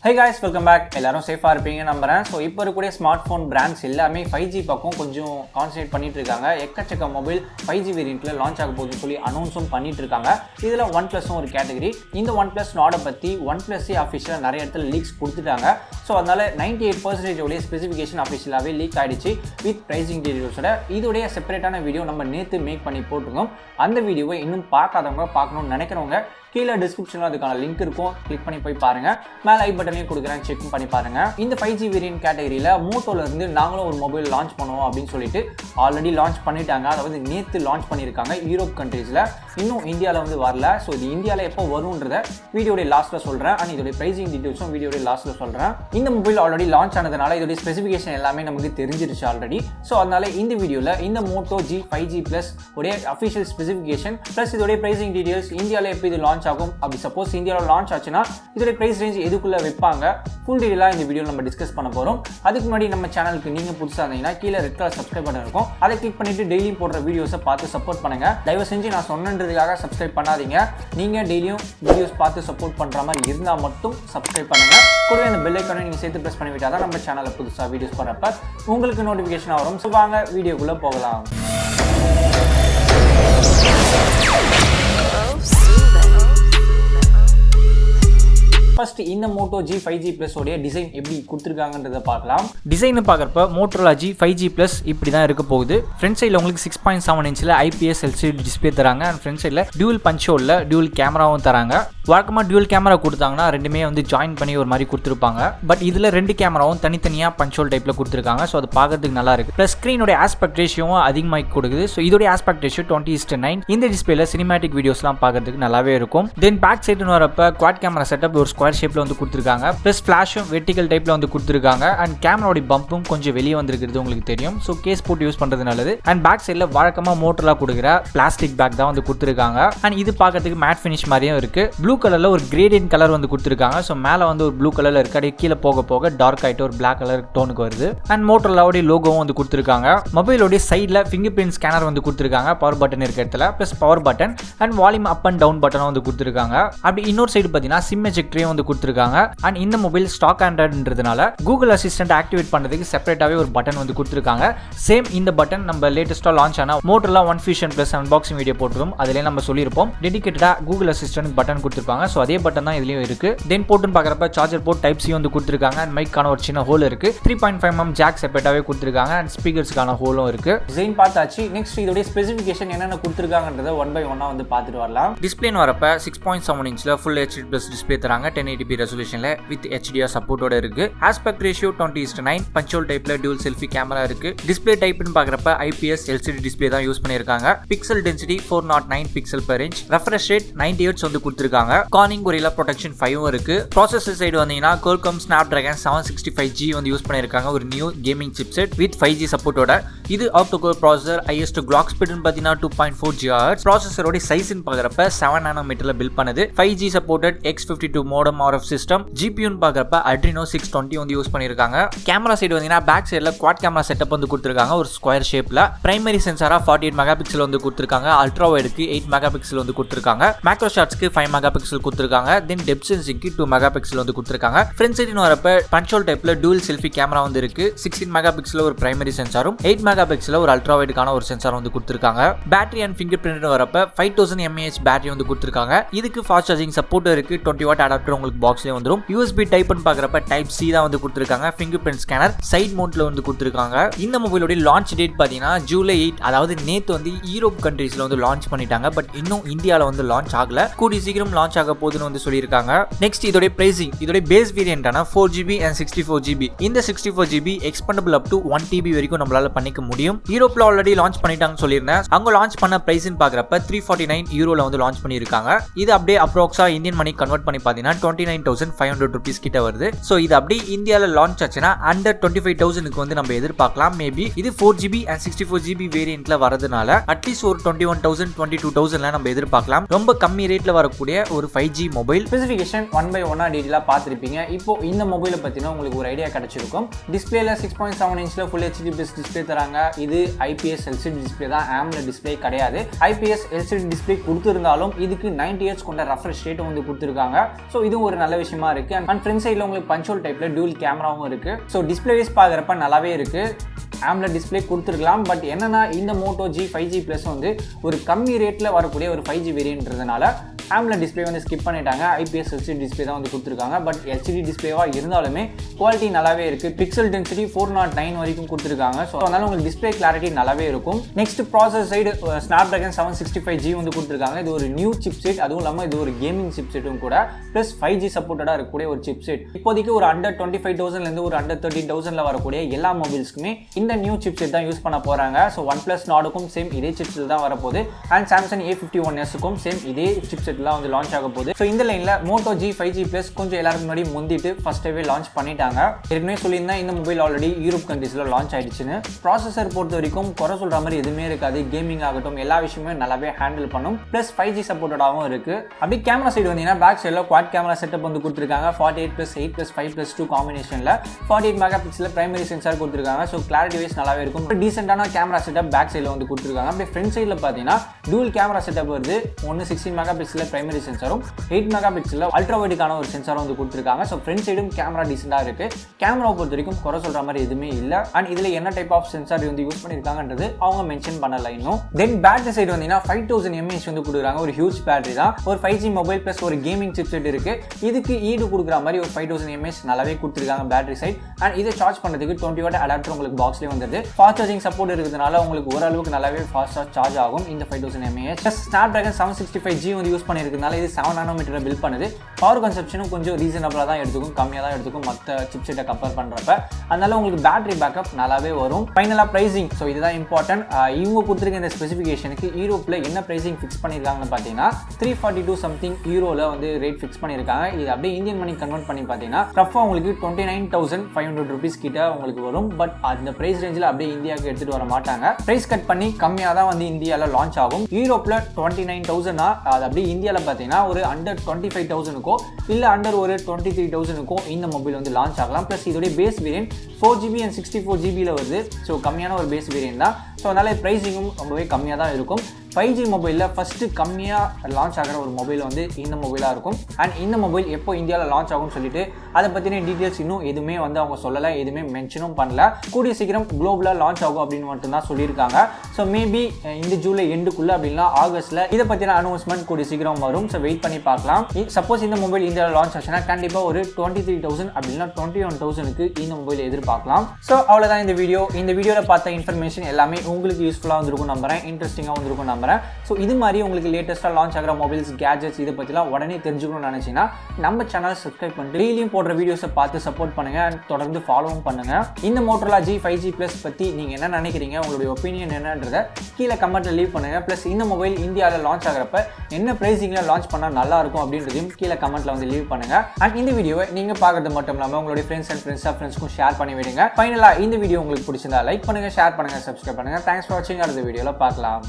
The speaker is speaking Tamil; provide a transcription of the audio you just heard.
Hey guys, welcome back. எல்லாரும் சேஃபா இருப்பீங்க நம்புறேன். சோ இப்போ இருக்கக்கூடிய ஸ்மார்ட் ஃபோன் பிராண்ட்ஸ் எல்லாமே 5G பக்கம் கொஞ்சம் கான்சென்ட்ரேட் பண்ணிட்டு இருக்காங்க. எக்கச்சக்க மொபைல் 5G வேரியன்ட்ல லான்ச் ஆக போகுதுன்னு சொல்லி அனௌன்ஸும் பண்ணிட்டு இருக்காங்க. இதுல OnePlusம் ஒரு கேட்டகரி. இந்த OnePlus நாட பத்தி OnePlus ஆஃபீஷியலா நிறைய இடத்துல லீக்ஸ் கொடுத்துட்டாங்க. சோ அதனால 98% உடைய ஸ்பெசிஃபிகேஷன் ஆஃபீஷியலாவே லீக் ஆயிடுச்சு வித் பிரைசிங் டீடைல்ஸோட. இதோடைய செப்பரேட்டான வீடியோ நம்ம நேத்து மேக் பண்ணி போட்டுருக்கோம். அந்த வீடியோவை இன்னும் பார்க்காதவங்க பார்க்கணும்னு நினைக்கிறவங்க கீழே டிஸ்கிரிப்ஷனில் அதுக்கான லிங்க் இருக்கும், கிளிக் பண்ணி போய் பாருங்க. மேலே ஐ பட்டனையும் கொடுக்குறேன், செக் பண்ணி பாருங்க. இந்த 5G வேரியன்ட் கேட்டகரியில் மோட்டோல இருந்து நாங்களும் ஒரு மொபைல் லான்ச் பண்ணுவோம் அப்படின்னு சொல்லிட்டு ஆல்ரெடி லான்ச் பண்ணிட்டாங்க. அதாவது நேற்று லான்ச் பண்ணியிருக்காங்க யூரோப் கண்ட்ரீஸில். இன்னும் இந்தியாவில் வந்து வரல. ஸோ இது இந்தியாவில் எப்போ வரும்ன்றத வீடியோடைய லாஸ்ட்டில் சொல்கிறேன். அண்ட் இதோடைய ப்ரைசிங் டீட்டெயில்ஸும் வீடியோடைய லாஸ்ட்டில் சொல்கிறேன். இந்த மொபைல் ஆல்ரெடி லான்ச் ஆனதுனால இதோடைய ஸ்பெசிஃபிகேஷன் எல்லாமே நமக்கு தெரிஞ்சிருச்சு ஆல்ரெடி. ஸோ அதனால இந்த வீடியோவில் இந்த மோட்டோ G 5G Plus உடைய அஃபிஷியல் ஸ்பெசிஃபிகேஷன் ப்ளஸ் இதோடைய ப்ரைசிங் டீட்டெயில்ஸ், இந்தியாவில் எப்போ இது லான்ச் ஆகும், அப்படி சப்போஸ் இந்தியாவில் லான்ச் ஆச்சுன்னா இதோட பிரைஸ் ரேஞ்ச் எதுக்குள்ள வைப்பாங்க, ஃபுல் டீடைலாக இந்த வீடியோவில் நம்ம டிஸ்கஸ் பண்ண போகிறோம். அதுக்கு முன்னாடி நம்ம சேனலுக்கு நீங்கள் புதுசாக இருந்தீங்கன்னா கீழே ரெட் கலர் சப்ஸ்கிரைப் பட்டன் இருக்கும், அதை கிளிக் பண்ணிட்டு டெய்லியும் போடுற வீடியோஸை பார்த்து சப்போர்ட் பண்ணுங்க. தயவு செஞ்சு நான் சொன்னதுக்காக சப்ஸ்கிரைப் பண்ணாதீங்க. நீங்கள் டெய்லியும் வீடியோஸ் பார்த்து சப்போர்ட் பண்ணுற மாதிரி இருந்தால் மட்டும் சப்ஸ்கிரைப் பண்ணுங்க. கூடவே அந்த பெல் ஐக்கானை நீங்கள் சேர்த்து ப்ரெஸ் பண்ணி விட்டால் தான் நம்ம சேனலில் புதுசாக வீடியோஸ் பண்ணுறப்ப உங்களுக்கு நோட்டிஃபிகேஷன் வரும். ஸோ வாங்க வீடியோக்குள்ளே போகலாம். ஃபர்ஸ்ட் இந்த மோட்டோ G 5G Plus உடைய டிசைன் எப்படி கொடுத்துருக்காங்கன்றதை பார்க்கலாம். டிசைன் பார்க்குறப்ப Motorola G 5G Plus இப்படி தான் இருக்க போகுது. ஃப்ரண்ட் சைடில் உங்களுக்கு 6.7 இன்ச்சில் IPS LCD டிஸ்பிளே தராங்க. அண்ட் ஃப்ரண்ட் சைடில் டியூல் பஞ்ச் ஹோலில் டியூல் கேமராவும் தராங்க. வழக்கமாக டியூல் கேமரா கொடுத்தாங்கன்னா ரெண்டுமே வந்து ஜாயின் பண்ணி ஒரு மாதிரி கொடுத்துருப்பாங்க. பட் இதில் ரெண்டு கேமராவும் தனித்தனியாக பஞ்ச் ஹோல் டைப்பில் கொடுத்துருக்காங்க. ஸோ அது பார்க்கறதுக்கு நல்லா இருக்கு. ப்ளஸ் ஸ்க்ரீனோட ஆஸ்பெக்ட் ரேஷியோவும் அதிகமாக கொடுக்குது. ஸோ இதோடைய ஆஸ்பெக்ட் ரேஷியோ 20:9. இந்த டிஸ்பிளேல சினிமேட்டிக் வீடியோஸ்லாம் பார்க்கறதுக்கு நல்லாவே இருக்கும். தென் பேக் சைடுன்னு வரப்ப குவாட் கேமரா செட்டப் ஒரு ஸ்கொயர் ஷேப்ல வந்து கொடுத்துருக்காங்க. பிளஸ் ஃபிளாஷும் வெர்டிகல் டைப்ல வந்து கொடுத்துருக்காங்க. அண்ட் கேமராவோட பம்பும் கொஞ்சம் வெளியே வந்திருக்கிறது உங்களுக்கு தெரியும். ஸோ கேஸ் போட்டு யூஸ் பண்றது நல்லது. அண்ட் பேக் சைடில் வழக்கமாக மோட்டோலா கொடுக்குற பிளாஸ்டிக் பேக் தான் வந்து கொடுத்துருக்காங்க. அண்ட் இது பார்க்கறதுக்கு மேட் ஃபினிஷ் மாதிரியும் இருக்கு. ப்ளூ கலர்ல ஒரு கிரேடியன்ட் கலர் வந்து கொடுத்துருக்காங்க. ஸோ மேலே வந்து ஒரு ப்ளூ கலர்ல இருக்கு, அப்படியே கீழே போக போக டார்க் ஆயிட்டு ஒரு பிளாக் கலர் டோனுக்கு வருது. அண்ட் மோட்டோலாவோட லோகோவும் வந்து கொடுத்துருக்காங்க. மொபைலோட சைடில் ஃபிங்கர் பிரிண்ட் ஸ்கேனர் வந்து கொடுத்துருக்காங்க. பவர் பட்டன் இருக்க இடத்துல plus power button and volume up and down பட்டனும் வந்து கொடுத்துருக்காங்க. அப்படி இன்னொரு சைடு பார்த்தீங்கன்னா சிம் எஜெக்டரையும் வந்து கொடுத்துருக்காங்க. அண்ட் இந்த மொபைல் ஸ்டாக் ஆண்ட்ராய்டுன்றதுனால கூகுள் அசிஸ்டன்ட் ஆக்டிவேட் பண்ணுறதுக்கு செப்பரேட்டாகவே ஒரு பட்டன் வந்து கொடுத்துருக்காங்க. சேம் இந்த பட்டன் நம்ம லேட்டஸ்ட்டாக லான்ச் ஆன Motorola One Fusion Plus unboxing video போட்டுரும். அதிலே நம்ம சொல்லியிருப்போம் டெடிகேட்டடாக கூகுள் அசிஸ்டன்ட் பட்டன் கொடுத்துருப்பாங்க. ஸோ அதே பட்டன் தான் இதுலேயும் இருக்கு. தென் போட்டுன்னு பார்க்குறப்ப சார்ஜர் போர்ட் டைப் சி வந்து கொடுத்துருக்காங்க. அண்ட் மைக்கான ஒரு சின்ன ஹோல் இருக்கு. 3.5mm ஜாக் செப்பரேட்டாகவே கொடுத்துருக்காங்க. அண்ட் ஸ்பீக்கர்ஸ்க்கான ஹோலும் இருக்கு. டிசைன் பார்த்தாச்சு. நெக்ஸ்ட் இதோட ஸ்பெசிஃபிகேஷன் என்னென்ன கொடுத்துருக்காங்கன்றத ஒன் பை ஒன்னா வந்து பார்த்துட்டு வரலாம். டிஸ்பிளேன்னு வரப்ப 6.7 இன்ச்சில் ஃபுல் HD Plus டிஸ்பிளே தராங்க. 1080p ரெசல்யூஷன்ல வித் HDR சப்போர்ட்டோட இருக்கு. Aspect ratio 20:9. பஞ்ச் ஹோல் டைப்ல டியூல் செல்ஃபி கேமரா இருக்கு. டிஸ்பிளே டைப்னு பார்க்குறப்ப IPS LCD டிஸ்பிளே தான் யூஸ் பண்ணியிருக்காங்க. Pixel density 409 pixel per inch. Refresh rate 90 Hz வந்து கொடுத்துருக்காங்க. கார்னிங் கொரில்லா ப்ரொடெக்ஷன் 5 இருக்கு. ப்ராசஸர் சைடு வந்தீங்கன்னா Qualcomm Snapdragon 765G வந்து யூஸ் பண்ணியிருக்காங்க. ஒரு new gaming chipset with 5G சப்போர்ட்டோட. இது ஆக்டோ-கோர் ப்ராசஸர். ஹையஸ்ட் கிளாக் ஸ்பீடுன்னு பார்த்தீங்கன்னா 2.4 GHz. ப்ராசஸரோட சைஸ்ன்னு பார்க்குறப்ப 7 nanometerல பில்ட் பண்ணுது. 5G supported X52 modem RF system. GPUன்னு பார்க்குறப்ப Adreno 620 வந்து யூஸ் பண்ணியிருக்காங்க. கேமரா சைடு வந்தீங்கன்னா பேக் சைடில் குவாட் கேமரா செட்டப் வந்து கொடுத்துருக்காங்க ஒரு ஸ்கொயர் ஷேப்ல. பிரைமரி சென்சாரா 48 மெகாபிக்சல் வந்து கொடுத்துருக்காங்க. அல்ட்ரா வைடுக்கு 8 மெகாபிக்சல் வந்து கொடுத்துருக்காங்க. மேக்ரோ ஷாட்ஸ்க்கு 5 மெகாபிக்சல் கொடுத்துருக்காங்க. தென் டெப்த் சென்சிங்க்கு 2 மெகாபிக்சல் வந்து கொடுத்துருக்காங்க. ஃப்ரண்ட் சைடுன்னு வரப்ப பஞ்ச் ஹோல் டைப்ல டூல் செல்ஃபி கேமரா வந்து இருக்கு. 16 மெகாபிக்சல் ஒரு பிரைமரி சென்சாரும் 8 மெகாபிக்சல் ஒரு அல்ட்ரா வைடுக்கான ஒரு சென்சார் வந்து கொடுத்துருக்காங்க. பேட்டரி அண்ட் ஃபிங்கர் பிரிண்ட் வரப்ப 5000 mAh பேட்டரி வந்து கொடுத்துருக்காங்க. இதுக்கு ஃபாஸ்ட் சார்ஜிங் சப்போர்ட் இருக்கு. 20 வாட் அடாப்டர் உங்களுக்கு பாக்ஸ்லயே வந்துரும். USB டைப்னு பார்க்குறப்ப டைப் சி தான் வந்து கொடுத்துருக்காங்க. ஃபிங்கர் பிரிண்ட் ஸ்கேனர் சைட் மவுண்ட்ல வந்து கொடுத்துருக்காங்க. இந்த மொபைலோட லான்ச் டேட் பார்த்தீங்கன்னா ஜூலை 8, அதாவது நேத்து வந்து யூரோப் கண்ட்ரீஸ்ல வந்து லான்ச் பண்ணிட்டாங்க. பட் இன்னும் இந்தியாவில் வந்து லான்ச் ஆகல. கூடி சீக்கிரம் லான்ச் ஆக போகுதுன்னு வந்து சொல்லியிருக்காங்க. நெக்ஸ்ட் இதோட பிரைசிங், இதோட பேஸ் வேரியன்டான 4GB and 64GB. இந்த 64GB expendable up to 1TB வரைக்கும் நம்மளால பண்ணிக்க முடியும். யூரோப்ல ஆல்ரெடி லான்ச் பண்ணிட்டாங்கன்னு சொல்லியிருந்தேன். அங்க லான்ச் பண்ண பிரைஸ்ன்னு பார்க்குறப்ப 349 யூரோல வந்து லான்ச் பண்ணியிருக்காங்க. இது அப்படியே அப்ராக்ஸா இந்தியன் மணி கன்வெர்ட் பண்ணி பார்த்தீங்கன்னா 29,500 rupees கிட்ட வருது. ஸோ இது அப்படியே இந்தியாவில் லான்ச் ஆச்சுன்னா அண்டர் 25,000க்கு வந்து நம்ம எதிர்பார்க்கலாம். மேபி இது 4GB and 64GB வேரியன்ட்ல வரதுனால அட்லீஸ்ட் ஒரு 21,000 22,000ல நம்ம எதிர்பார்க்கலாம். ரொம்ப கம்மி ரேட்ல வரக்கூடிய ஒரு 5G mobile. Specification one by ஒன்னா டீடைலா பார்த்துருப்பீங்க. இப்போ இந்த மொபைலை பத்தினா உங்களுக்கு ஒரு ஐடியா கிடைச்சிருக்கும். டிஸ்பிளேல 6.7 இன்ச்ல ஃபுல் HD Plus டிஸ்பிளே தராங்க. இது IPS LCD டிஸ்பிளே தான், AMOLED டிஸ்பிளே கிடையாது. IPS LCD டிஸ்பிளே கொடுத்திருந்தாலும் இதுக்கு 90 Hz கொண்ட ரெஃப்ரெஷ் ரேட் வந்து கொடுத்திருக்காங்க. ஸோ இது இதுவும் ஒரு நல்ல விஷயமா இருக்கு. அண்ட் ஃப்ரண்ட் சைடில் உங்களுக்கு பஞ்ச் ஹோல் டைப்ல டியூல் கேமராவும் இருக்கு. ஸோ டிஸ்பிளே வைஸ் பார்க்குறப்ப நல்லாவே இருக்கு. AMOLED டிஸ்பிளே கொடுத்துருக்கலாம். பட் என்னன்னா இந்த மோட்டோ G 5G Plus வந்து ஒரு கம்மி ரேட்டில் வரக்கூடிய ஒரு 5G வேரியன்றதுனால AMOLED டிஸ்பிளே வந்து ஸ்கிப் பண்ணிட்டாங்க. IPS LCD டிஸ்பிளே தான் வந்து கொடுத்துருக்காங்க. பட் LCD டிஸ்பிளேவாக இருந்தாலுமே குவாலிட்டி நல்லாவே இருக்குது. பிக்சல் டென்சிட்டி 409 வரைக்கும் கொடுத்துருக்காங்க. ஸோ அதனால உங்களுக்கு டிஸ்பிளே கிளாரிட்டி நல்லாவே இருக்கும். Next process side Snapdragon 765G வந்து கொடுத்துருக்காங்க. இது ஒரு நியூ சிப் செட், அதுவும் இல்லாமல் இது ஒரு கேமிங் சிப் செட்டும் கூட. ப்ளஸ் 5G சப்போர்ட்டடாக இருக்கக்கூடிய ஒரு சிப் செட். இப்போதைக்கு ஒரு அண்டர் 25,000 ஒரு அண்டர் 13,000 வரக்கூடிய எல்லா மொபைல்ஸ்க்குமே இந்த நியூ சிப் செட் தான் யூஸ் பண்ண போகிறாங்க. ஸோ OnePlus Nordக்கும் சேம் இதே சிப் செட் தான் வரப்போகுது. அண்ட் Samsung A51sக்கும் சேம் இதே சிப் செட்லாம் வந்து லான்ச் ஆக போகுது. ஸோ இந்த லைனில் மோட்டோ G 5G Plus கொஞ்சம் எல்லாருக்கும் முன்னாடி முந்திட்டு ஃபர்ஸ்டவே லான்ச் பண்ணிட்டாங்க. ஏற்கனவே சொல்லியிருந்தேன் இந்த மொபைல் ஆல்ரெடி யூரோப் கண்ட்ரீஸில் லான்ச் ஆயிடுச்சுன்னு. ப்ராசஸர் பொறுத்த வரைக்கும் குறை சொல்கிற மாதிரி எதுவுமே இருக்காது. கேமிங் ஆகட்டும் எல்லா விஷயமே நல்லாவே ஹேண்டில் பண்ணும். ப்ளஸ் 5G சப்போர்ட்டடாகவும் இருக்குது. அப்படி கேமரா சைடு வந்தீங்கன்னா பேக் சைடில் குவாட் கேமரா செட்டப் வந்து கொடுத்துருக்காங்க. 48+8+5+2 காம்பினேஷனில் 48 மெகா பிக்சலில் பிரைமரி சென்சார் கொடுத்துருக்காங்க. ஸோ கிளாரிட்டி வைஸ் நல்லாவே இருக்கும். டீசென்டான கேமரா செட்டப் பேக் சைடில் வந்து கொடுத்துருக்காங்க. அப்படி ஃப்ரண்ட் சைடில் பார்த்தீங்கன்னா டூல் கேமரா செட்டப் வருது. ஒன்று 16 மெகா பிக்சலில் பிரைமரி சென்சாரும் 8 மெகா பிக்சலில் அல்ட்ரா வைடுக்கான ஒரு சென்சாரும் வந்து கொடுத்துருக்காங்க. ஸோ ஃப்ரண்ட் சைடும் கேமரா டீசெண்டாக இருக்குது. கேமராவை பொறுத்த வரைக்கும் குறை சொல்கிற மாதிரி எதுவுமே இல்லை. அண்ட் இதில் என்ன டைப் ஆஃப் சென்சார் வந்து யூஸ் பண்ணியிருக்காங்கன்றது அவங்க மென்ஷன் பண்ணல இன்னும். தென் பேட்டரி சைடு வந்தீங்கன்னா 5000 mAh வந்து கொடுக்குறாங்க. ஒரு ஹியூஜ் பேட்டரி தான். ஒரு 5G மொபைல் ப்ளஸ் ஒரு கேமிங் சிப் செட் இருக்குது. இதுக்கு ஈடு கொடுக்குற மாதிரி ஒரு 5000 mAh நல்லாவே கொடுத்துருக்காங்க பேட்டரி சைட். அண்ட் இதை சார்ஜ் பண்ணுறதுக்கு 20 வாட் அடாப்டர் உங்களுக்கு பாக்ஸ்லேயே வந்துடுது. ஃபாஸ்ட் சார்ஜிங் சப்போர்ட் இருக்கிறதுனால உங்களுக்கு ஓரளவுக்கு நல்லாவே ஃபாஸ்ட்டாக சார்ஜ் ஆகும் இந்த 5000 mAh. ப்ளஸ் Snapdragon 765G வந்து யூஸ் பண்ணியிருக்கிறதுனால இது 7 நானோமீட்டரை பில்ட் பண்ணுது. பவர் கன்சப்ஷனும் கொஞ்சம் ரீசனபிளாக தான் எடுத்துக்கும், கம்மியாக தான் எடுத்துக்கும் மற்ற சிப் செட்டை கம்பேர் பண்ணுறப்ப. அதனால உங்களுக்கு பேட்டரி பேக்கப் நல்லாவே வரும். ஃபைனலாக ப்ரைசிங். ஸோ இதுதான் இம்பார்ட்டன்ட். இவங்க கொடுத்துருக்க இந்த ஸ்பெசிஃபிகேஷனுக்கு யூரோப்பில் என்ன ப்ரைசிங் ஃபிக்ஸ் பண்ணியிருக்காங்கன்னு பார்த்தீங்கன்னா 342 சம்திங் யூரோவில் வந்து ரேட் ஃபிக்ஸ் பண்ணியிருக்காங்க. இது அப்படியே இந்தியன் மணி கன்வெர்ட் பண்ணி பார்த்தீங்கன்னா ரஃபாக உங்களுக்கு 29,500 ருபீஸ் கிட்ட உங்களுக்கு வரும். பட் அந்த ப்ரைஸ் ரேஞ்சில் அப்படியே இந்தியாவுக்கு எடுத்துகிட்டு வர மாட்டாங்க. ப்ரைஸ் கட் பண்ணி கம்மியாக தான் வந்து இந்தியாவில் லான்ச் ஆகும். யூரோப்பில் 29,000 அது அப்படியே இந்தியாவில் பார்த்தீங்கன்னா ஒரு அண்டர் 25,000க்கோ இல்லை அண்டர் ஒரு 23,000க்கோ இந்த மொபைல் வந்து லான்ச் ஆகலாம். ப்ளஸ் இதோடைய base variant 4GB and 64GB வருது. ஸோ கம்மியான ஒரு பேஸ் வேரியன்ட் தான். ஸோ அதனால் ப்ரைஸிங்கும் ரொம்பவே கம்மியாக தான் இருக்கும். 5G மொபைலில் ஃபஸ்ட்டு கம்மியாக லான்ச் ஆகிற ஒரு மொபைல் வந்து இந்த மொபைலாக இருக்கும். அண்ட் இந்த மொபைல் எப்போ இந்தியாவில் லான்ச் ஆகும்னு சொல்லிட்டு அதை பற்றின டீட்டெயில்ஸ் இன்னும் எதுவுமே வந்து அவங்க சொல்லலை, எதுவுமே மென்ஷனும் பண்ணல. கூடிய சீக்கிரம் குளோபலாக லான்ச் ஆகும் அப்படின்னு மட்டும்தான் சொல்லியிருக்காங்க. ஸோ மேபி இந்த ஜூலை எண்டுக்குள்ளே அப்படின்னா ஆகஸ்ட்டில் இதை பற்றின அனௌன்ஸ்மெண்ட் கூடிய சீக்கிரம் வரும். ஸோ வெயிட் பண்ணி பார்க்கலாம். சப்போஸ் இந்த மொபைல் இந்தியாவில் லான்ச் ஆச்சுன்னா கண்டிப்பாக ஒரு 23,000 அப்படின்னா 21,000க்கு இந்த மொபைல் எதிர்பார்க்கலாம். ஸோ அவ்வளோதான் இந்த வீடியோ. இந்த வீடியோவில் பார்த்த இன்ஃபர்மேஷன் எல்லாமே உங்களுக்கு யூஸ்ஃபுல்லாக வந்திருக்கும் நம்புறேன், இன்ட்ரெஸ்டிங்காக வந்திருக்கும் நம்புறேன். ஸோ இது மாதிரி உங்களுக்கு லேட்டஸ்ட்டாக லான்ச் ஆகிற மொபைல்ஸ், கேஜெட்ஸ் இதை பற்றிலாம் உடனே தெரிஞ்சுக்கணும்னு நினச்சிங்கன்னா நம்ம சேனல் சப்ஸ்கிரைப் பண்ணிட்டு டெய்லியும் போடுற வீடியோஸை பார்த்து சப்போர்ட் பண்ணுங்கள் அண்ட் தொடர்ந்து ஃபாலோவும் பண்ணுங்கள். இந்த Motorola G 5G Plus பற்றி நீங்கள் என்ன நினைக்கிறீங்க, உங்களுடைய ஒப்பீனியன் என்னன்றதை கீழே கமெண்ட்டில் லீவ் பண்ணுங்கள். ப்ளஸ் இந்த மொபைல் இந்தியாவில் லான்ச் ஆகிறப்ப என்ன ப்ரைஸிங்கில் லான்ச் பண்ணால் நல்லாயிருக்கும் அப்படின்றதையும் கீழே கமெண்ட்டில் வந்து லீவ் பண்ணுங்கள். அண்ட் இந்த வீடியோவை நீங்கள் பார்க்குறது மட்டும் இல்லாமல் உங்களுடைய ஃப்ரெண்ட்ஸ்க்கும் ஷேர் பண்ணி விடுங்க. ஃபைனலாக இந்த வீடியோ உங்களுக்கு பிடிச்சிருந்தா லைக் பண்ணுங்கள், ஷேர் பண்ணுங்கள், சப்ஸ்கிரைப் பண்ணுங்கள். தேங்க்ஸ் ஃபார் வாட்சிங். அடுத்த வீடியோவில் பார்க்கலாம்.